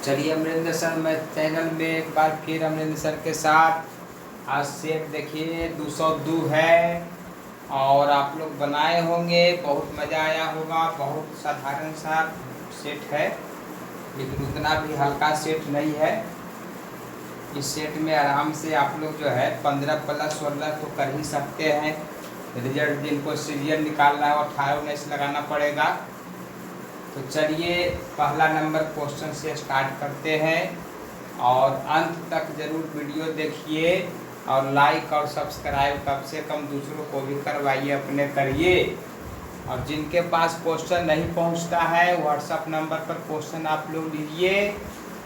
चलिए अमरिंदर सर मैं चैनल में एक बार फिर अमरिंदर सर के साथ। आज सेट देखिए 202 है और आप लोग बनाए होंगे, बहुत मज़ा आया होगा। बहुत साधारण सा सेट है लेकिन उतना भी हल्का सेट नहीं है। इस सेट में आराम से आप लोग जो है 15 प्लस 16 तो कर ही सकते हैं। रिजल्ट जिनको सीरियल निकालना है 18 19 लगाना पड़ेगा। तो चलिए पहला नंबर क्वेश्चन से स्टार्ट करते हैं और अंत तक ज़रूर वीडियो देखिए और लाइक और सब्सक्राइब कम से कम दूसरों को भी करवाइए, अपने करिए। और जिनके पास क्वेश्चन नहीं पहुंचता है व्हाट्सएप नंबर पर क्वेश्चन आप लोग लीजिए।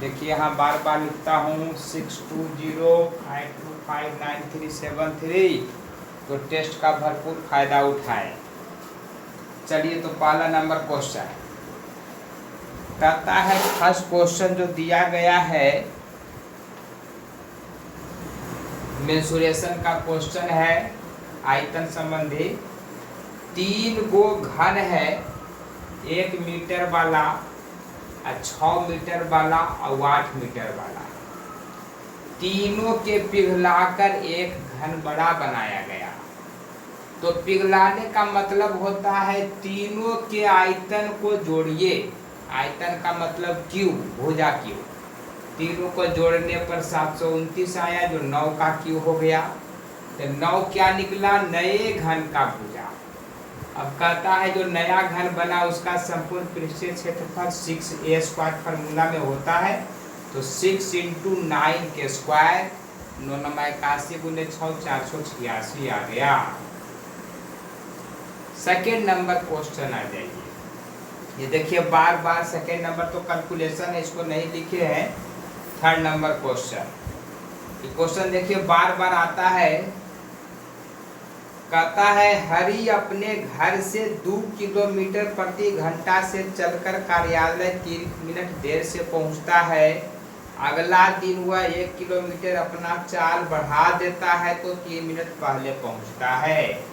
देखिए यहाँ बार बार लिखता हूँ 6205259373। तो टेस्ट का भरपूर फायदा उठाएं। चलिए तो पहला नंबर क्वेश्चन कहता है, फर्स्ट क्वेश्चन जो दिया गया है मेंसुरेशन का क्वेश्चन है आयतन संबंधी। 3 गो घन है, 1 मीटर वाला, 6 मीटर वाला और 8 मीटर वाला। तीनों के पिघलाकर एक घन बड़ा बनाया गया। तो पिघलाने का मतलब होता है तीनों के आयतन को जोड़िए। आयतन का मतलब क्यूब, भुजा क्यूब। तीनों को जोड़ने पर 729 आया जो 9 का क्यूब हो गया। तो 9 क्या निकला? नए घन का भुजा। अब कहता है जो नया घन बना उसका संपूर्ण पृष्ठीय क्षेत्रफल 6a² फार्मूला में होता है। तो 6 × 9 के स्क्वायर 981 × 6 486 आ गया। सेकेंड नंबर क्वेश्चन आ जाइए। ये देखिए बार बार सेकेंड नंबर तो कैलकुलेशन है, इसको नहीं लिखे हैं। थर्ड नंबर क्वेश्चन, ये क्वेश्चन देखिए बार बार आता है। कहता है हरि अपने घर से 2 किलोमीटर प्रति घंटा से चलकर कार्यालय 3 मिनट देर से पहुंचता है। अगला दिन वह 1 किलोमीटर अपना चाल बढ़ा देता है तो 3 मिनट पहले पहुंचता है।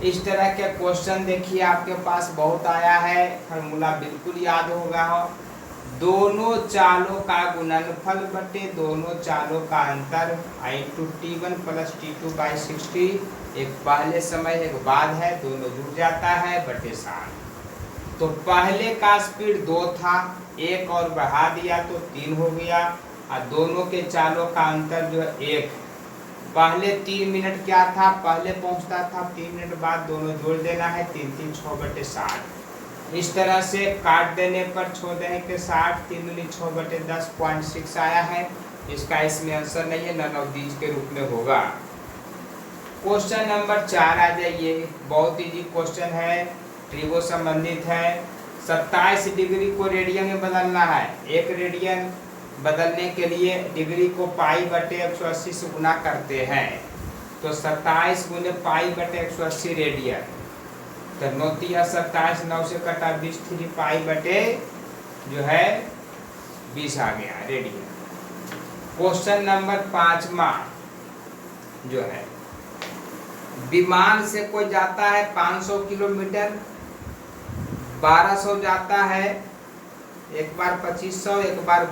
इस तरह के क्वेश्चन देखिए आपके पास बहुत आया है। फार्मूला बिल्कुल याद होगा। दोनों चालों का गुणनफल बटे दोनों चालों का अंतर I/T1 + T2/60। एक पहले समय एक बाद है, दोनों जुड़ जाता है बटे 7। तो पहले का स्पीड 2 था, 1 और बढ़ा दिया तो 3 हो गया। और दोनों के चालों का अंतर जो है 1। पहले 3 मिनट क्या था? पहले पहुंचता था, 3 मिनट बाद दोनों जोड़ देना है। 3 3 6 बटे 60। इस तरह से काट देने पर छोड़ देने के 60 3 दूनी 6 बटे 10.6 आया है। इसका इसमें आंसर नहीं है, नन ऑफ दीज के रूप में होगा। क्वेश्चन नंबर 4 आ जाइए। बहुत इजी क्वेश्चन है, त्रिभुज संबंधित है। 27 डिग्री को रेडियन में बदलना है। 1 रेडियन बदलने के लिए डिग्री को π/180 से गुना करते हैं। तो 27 × π/180 रेडियन। तो 9 × 27, 9 से कटा 20, 3 π/ जो है 20 आ गया रेडियन। क्वेश्चन नंबर 5वां जो है, विमान से कोई जाता है 500 किलोमीटर, 1200 जाता है, एक बार 2500, एक बार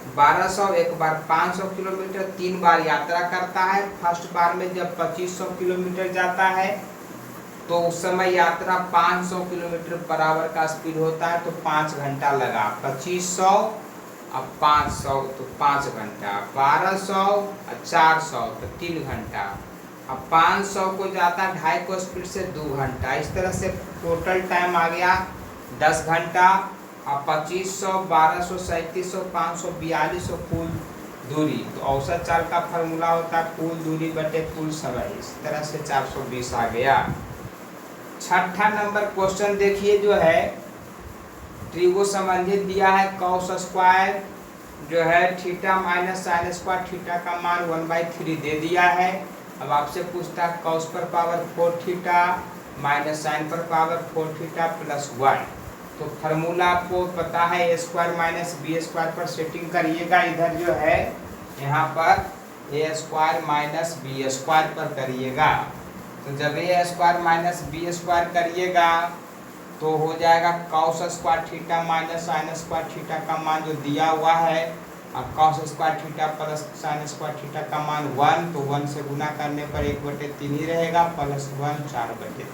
1200, एक बार 500 किलोमीटर, 3 बार यात्रा करता है। फर्स्ट बार में जब 2500 किलोमीटर जाता है तो उस समय यात्रा 500 किलोमीटर पर आवर का स्पीड होता है। तो 5 घंटा लगा। 2500 अब 500 तो 5 घंटा, 1200 और 400 तो 3 घंटा। अब 500 को जाता 2.5 को स्पीड से 2 घंटा। इस तरह से टोटल टाइम आ गया 10 घंटा। अब 2500, 1200, 3700, 500, 4200 कुल दूरी। तो औसत चाल का फार्मूला होता है कुल दूरी बटे कुल समय। इस तरह से 420 आ गया। छठा नंबर क्वेश्चन देखिए जो है त्रिभुज संबंधित दिया है। cos² जो है थीटा माइनस sin² थीटा का मान 1/3 दे दिया है। अब आपसे पूछता है cos पर पावर 4 थीटा माइनस sin पर पावर 4 थीटा प्लस 1। तो फार्मूला आपको पता है a² - b² पर सेटिंग करिएगा। इधर जो है यहाँ पर a² - b² पर करिएगा। तो जब a² - b² करिएगा तो हो जाएगा cos square theta minus sine square theta का मान जो दिया हुआ है, और cos square theta plus sine square theta का मान 1, तो 1 से गुना करने पर 1/3 ही रहेगा, प्लस 1 4/3।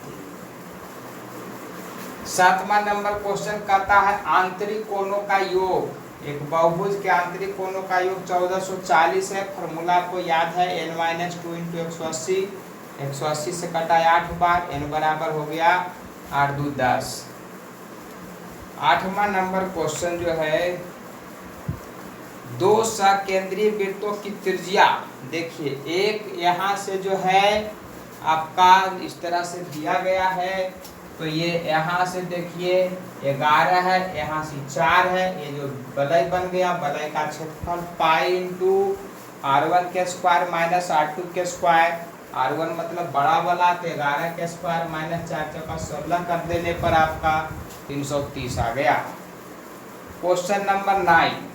7वां नंबर क्वेश्चन कहता है आंतरिक कोणों का योग। एक बहुभुज के आंतरिक कोणों का योग 1440 है। फॉर्मूला आपको याद है n-2 × 180। 180 से कटा 8 बार, n बराबर हो गया 8 2 10। 8वां नंबर क्वेश्चन जो है, दो सकेंद्रीय वृत्तों की त्रिज्या देखिए, एक यहाँ से जो है आपका इस तरह से दिया गया है, तो ये यहाँ से देखिए 11 है, यहाँ से 4 है, ये जो वलय बन गया, वलय का क्षेत्रफल पाई इंटू r1 के स्क्वायर माइनस r2 के स्क्वायर। r1 मतलब बड़ा वाला, तो 11 के स्क्वायर माइनस 4 चौका 16 कर देने पर आपका 330 आ गया। क्वेश्चन नंबर 9,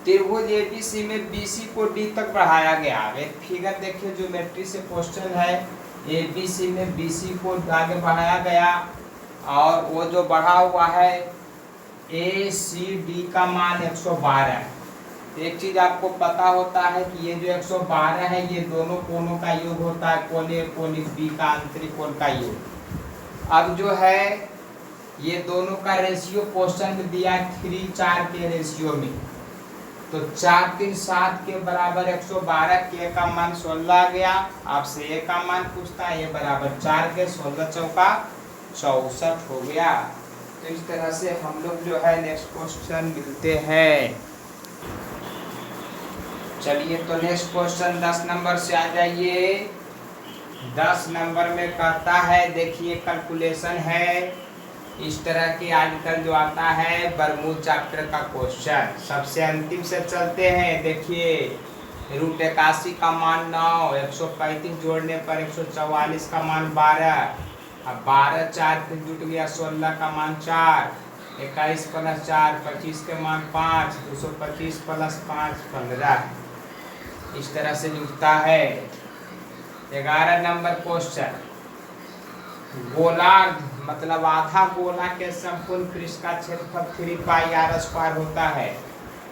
त्रिभुज एबीसी में बीसी को डी तक बढ़ाया गया। एक फिगर देखिए, ज्योमेट्री से क्वेश्चन है, एबीसी में बीसी को आगे बढ़ाया गया, और वो जो बढ़ा हुआ है ए सी डी का मान 112 है। एक चीज आपको पता होता है कि ये जो 112 है, ये दोनों कोणों का योग होता है, कोण ए कोण बी का आंतरिक कोण का योग। अब जो है ये दोनों का रेशियो क्वेश्चन में दिया 3:4 के रेशियो में, तो 4 3 7 के बराबर 112, के का मान 16 आ गया। आपसे ए का मान पूछता है, ये बराबर 4 के 16 चौका 64 हो गया। तो इस तरह से हम लोग जो है नेक्स्ट क्वेश्चन मिलते हैं। चलिए तो नेक्स्ट क्वेश्चन 10 नंबर से आ जाइए। 10 नंबर में कहता है, देखिए कैलकुलेशन है इस तरह की, आजकल जो आता है बरमूद चैप्टर का क्वेश्चन। सबसे अंतिम से चलते हैं। देखिए √81 का मान 9, 135 जोड़ने पर 144 का मान 12, अब 12 4 फिर जुट गया 16 का मान 4, 21 + 4 25 के मान 5, 225 + 5 15, इस तरह से जुटता है। 11 नंबर क्वेश्चन, गोलार्ध मतलब आधा गोला के संपूर्ण पृष्ठ का क्षेत्रफल 3πr² होता है।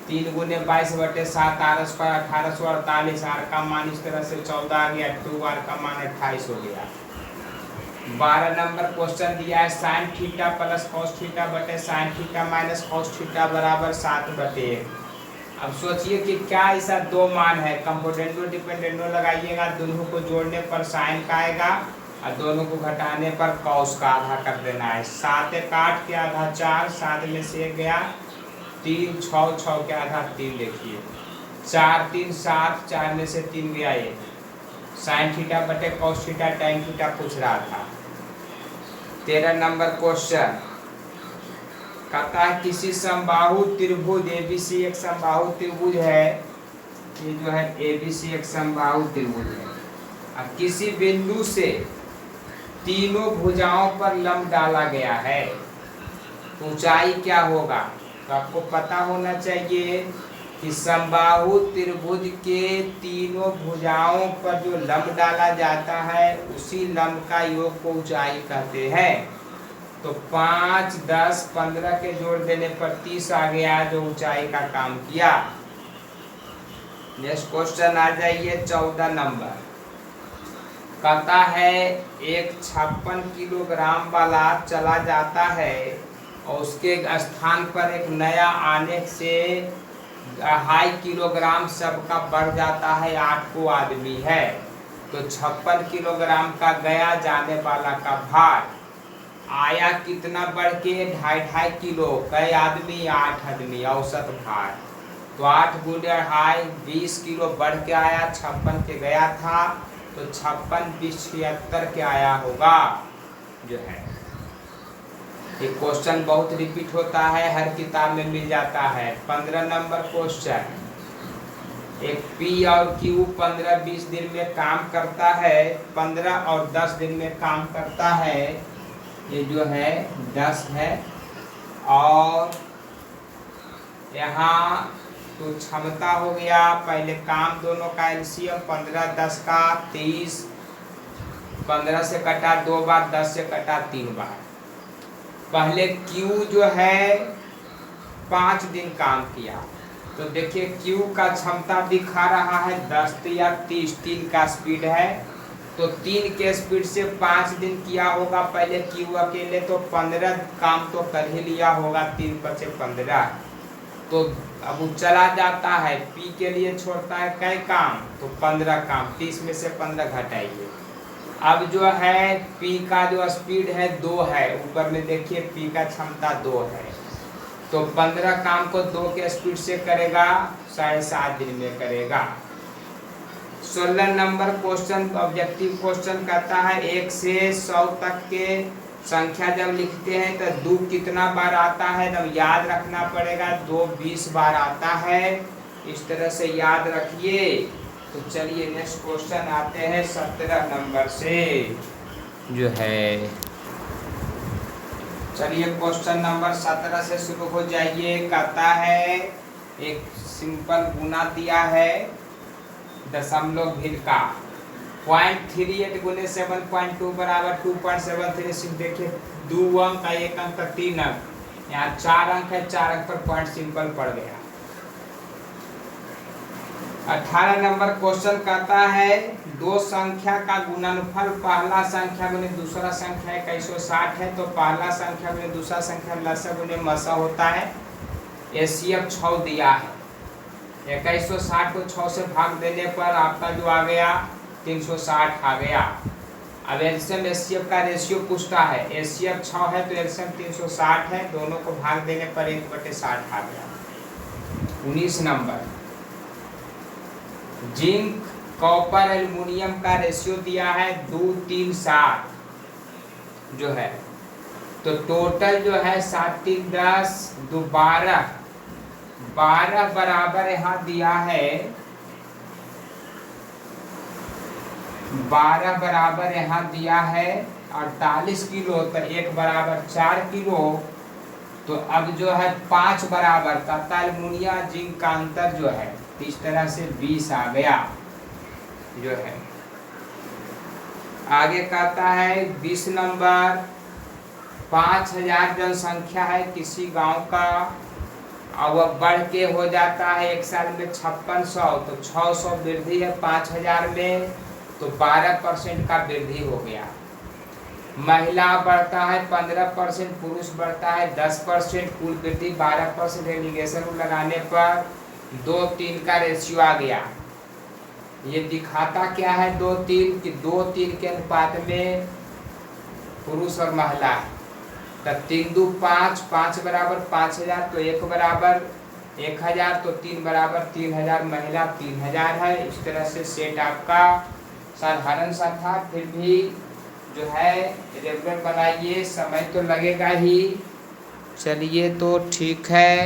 3 × 22/7 r² 1848, r का मान इस तरह से 14 आ गया, 2r का मान 28 हो गया। 12 नंबर क्वेश्चन दिया है sin theta plus cos theta बटे sin theta minus cos theta बराबर 7/1। अब सोचिए कि क्या ऐसा दो मान है, कंपोनेंटो डिपेंडेंटो लगाइएगा, दोनों को जोड़ने पर साइन का आएगा और दोनों को घटाने पर कॉस का आधा कर देना है। 7 1 8 के आधा 4, 7 में से 1 गया 3, 6 6 के आधा 3, देखिए 4 3 7, 4 में से 3 गया, ये साइन थीटा बटे कॉस थीटा tan थीटा पूछ रहा था। 13 नंबर क्वेश्चन कहता है किसी समबाहु त्रिभुज एबीसी, एक समबाहु त्रिभुज है, ये जो है एबीसी एक समबाहु त्रिभुज है। अब किसी बिंदु से तीनों भुजाओं पर लंब डाला गया है, ऊंचाई क्या होगा? तो आपको पता होना चाहिए कि समबाहु त्रिभुज के तीनों भुजाओं पर जो लंब डाला जाता है, उसी लंब का योग को ऊंचाई कहते हैं। तो 5 10 15 के जोड़ देने पर 30 आ गया, जो ऊंचाई का काम किया। नेक्स्ट क्वेश्चन आ जाइए 14 नंबर, कहता है एक 56 किलोग्राम वाला चला जाता है और उसके स्थान पर एक नया आने से 2.5 किलोग्राम सबका बढ़ जाता है, 8 को आदमी है। तो 56 किलोग्राम का गया जाने वाला का भार आया कितना बढ़ के 2.5 किलो, कई आदमी 8 आदमी, औसत भार। तो 8 × 2.5 20 किलो बढ़ के आया, 56 के गया था, तो 56 20 76 के आया होगा जो है। ये क्वेश्चन बहुत रिपीट होता है, हर किताब में मिल जाता है। 15 नंबर क्वेश्चन, एक P और Q 15-20 दिन में काम करता है, 15 और 10 दिन में काम करता है, ये जो है 10 है, और यहाँ तो क्षमता हो गया, पहले काम दोनों का एलसीएम 15 10 का 30, 15 से कटा 2 बार, 10 से कटा 3 बार, पहले Q जो है 5 दिन काम किया, तो देखिए Q का क्षमता दिखा रहा है 10 या 30, 3 का स्पीड है, तो 3 के स्पीड से 5 दिन किया होगा पहले Q अकेले, तो 15 काम तो कर ही लिया होगा, 3 बचे 15। तो अब वो चला जाता है, P के लिए छोड़ता है कई काम, तो 15 काम, 30 में से 15 घटाइए। अब जो है P का जो स्पीड है 2 है, ऊपर में देखिए P का क्षमता 2 है, तो 15 काम को 2 के स्पीड से करेगा, 7.5 दिन में करेगा। 16 नंबर क्वेश्चन ऑब्जेक्टिव क्वेश्चन कहता है 1 से 100 तक के संख्या जब लिखते हैं तो 2 कितना बार आता है, तब याद रखना पड़ेगा 2 20 बार आता है, इस तरह से याद रखिए। तो चलिए नेक्स्ट क्वेश्चन आते हैं 17 नंबर से जो है, चलिए क्वेश्चन नंबर 17 से शुरू हो जाइए। कहता है एक सिंपल गुना दिया है दशमलव भिन्न का, 0.38 गुने 7.2 बराबर 2.736। देखिए 2 अंक का 1 अंक का 3 अंक, यहाँ 4 अंक है, 4 अंक पर पॉइंट सिंपल पड़ गया। 18 नंबर क्वेश्चन कहता है दो संख्या का गुणनफल पहला संख्या गुने दूसरा संख्या 2160 है, तो पहला संख्या गुने दूसरा संख्या लसा गुने मसा होता है। एचसीएफ 6 दिया है, 2160 को 6 से भाग देने पर आपका जो आ गया 360 आ गया। अब एलसीएम एचसीएफ का रेशियो पूछता है, एचसीएफ 6 है तो एलसीएम 360 है, दोनों को भाग देने पर 1/60 आ गया। 19 नंबर जिंक कॉपर एल्युमिनियम का रेशियो दिया है 2 3 7 जो है, तो टोटल जो है 7 3 10 2 12 12 बराबर यहाँ दिया है, 12 बराबर यहाँ दिया है 48 किलो, तो 1 बराबर 4 किलो। तो अब जो है 5 बराबर का एल्युमिनियम जिंक का अंतर जो है इस तरह से 20 आ गया जो है। आगे कहता है 20 नंबर 5000 जनसंख्या है किसी गांव का, और वह बढ़ के हो जाता है एक साल में 5600, तो 600 वृद्धि है 5000 में, तो 12% का वृद्धि हो गया। महिला बढ़ता है 15%, पुरुष बढ़ता है 10%, कुल वृद्धि 12%। एलिगेशन लगाने पर 2-3 का रेशियो आ गया। ये दिखाता क्या है 2-3 कि 2-3 के अनुपात में पुरुष और महिला है, तो 3 2 5, 5 बराबर 5000, तो 1 बराबर 1000, तो 3 बराबर 3000, महिला 3000 है। इस तरह से सेट आपका साधारण सा था, फिर भी जो है रेगुलर बनाइए, समय तो लगेगा ही। चलिए तो ठीक है।